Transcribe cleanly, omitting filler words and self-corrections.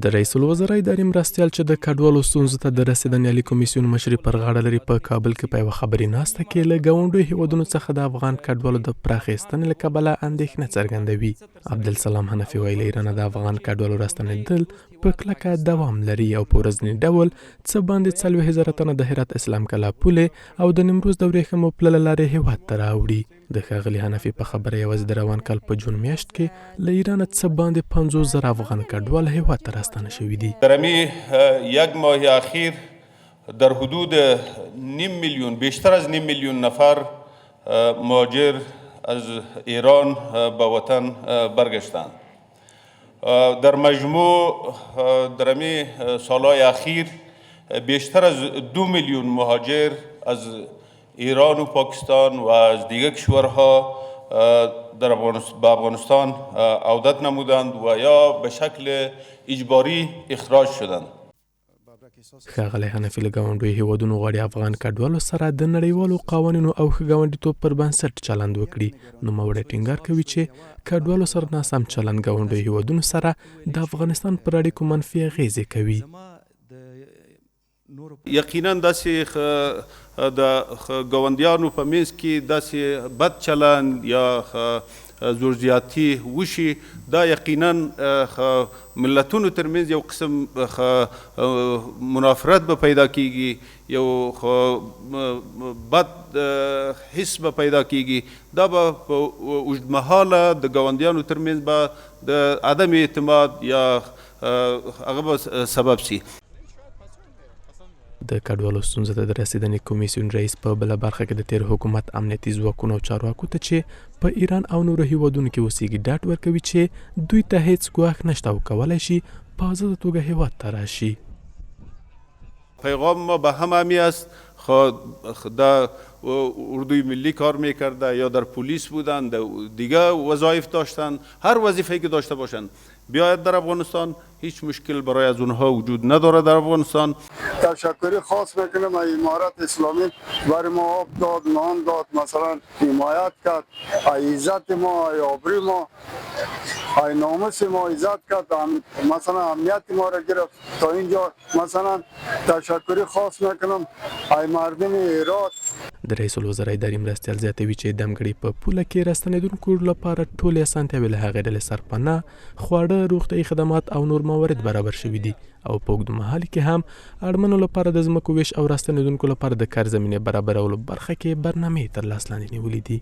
د رئیس الوزرا اداري مرستیال چې د کډوالو ستونزو ته د رسیدنې عالي کمیسیون مشري پر غاړه لري په کابل کې په یوه خبري ناسته کې له ګاونډیو هېوادونو څخه د افغان کډوالو د پراخې ستنې له کبله اندېښنه څرګندوي. عبدالسلام حنفي وایي له ایرانه د افغان کډوالو راستنېدل په کلکه دوام لري او په ورځني ډول څه باندې 40,000 تنه د هرات اسلام کلا پولې او د نیمروز د ورېښمو پله له لارې هېواد ته راوړي. د ښاغلي حنفي په خبره یوازې د روان کال په جون میاشت کې له ایرانه څه باندې 50,000 افغان کډوال هېواد ته راستانه شوي دي. در یک ماه اخیر در حدود نیم میلیون بیشتر از نیم میلیون نفر مهاجر از ایران به وطن برگشتند. در مجموع در سالهای اخیر بیشتر از 2 میلیون مهاجر از ایران و پاکستان و از دیگر کشورها در افغانستان عودت نمودند و یا به شکل اجباری اخراج شدند. ښاغلی حنفي له ګاونډیو هېوادونو غواړي افغان کډوالو سره د نړیوالو قوانینو او ښه ګاونډیتوب پر بنسټ چلند وکړي. نوموړی ټینګار کوي چې کډوالو سره ناسم چلند ګاونډیو هېوادونو سره د افغانستان پر اړیکو منفي اغیزې کوي. یقینا داسې د ګاونډیانو په منځ کې داسې بد چلند یا زور زیاتی وشي، دا یقینا ملتونو ترمنځ یو قسم منافرت به پیدا کیږي، یو بد حس به پیدا کیږي. دا به په اوږدمهاله د ګاونډیانو ترمنځ به د عدم اعتماد یا هغه به سبب سي. د کډوالو ستونزو ته د رسیدنې کمیسیون رئیس په بله برخه کې د تیر حکومت امنیتي ځواکونو او چارواکو ته چې په ایران او نورو هېوادونو کې اوسېږي ډاډ ورکوي چې دوی ته هیڅ ګواښ نشته او کولی شي په آزاده توګه هېواد ته راشي. پیغام ما به هم همی است، در اردوی ملی کار میکرده یا در پلیس بودن، دیگه وظایف داشتن، هر وظیفه‌ای که داشته باشند بیاید در افغانستان. هیچ مشکل برای از اونها وجود نداره در افغانستان. تشکری خاص میکنم از امارت اسلامی، برای ما آب داد، نان داد، مثلا حمایت کرد، عزت ما، آبروی ما، ناموس ما عزت کرد، مثلا امنیت ما را گرفت تا اینجا. مثلا تشکری خاص میکنم از مردم هرات. د رئیس الوزرا اداري مرستیال زیاتوي چې دمګړي په پوله کې راستنېدونکو لپاره ټولې اسانتیاوې له هغې ډلې سرپناه، خواړه، روغتیایي خدمات او نور موارد برابر شوي دي او په اوږدمهال کې هم اړمنو لپاره د ځمکو ویش او راستنېدونکو لپاره د کار زمینې برابرولو برخه کې برنامې تر لاس لاندې نیولې دي.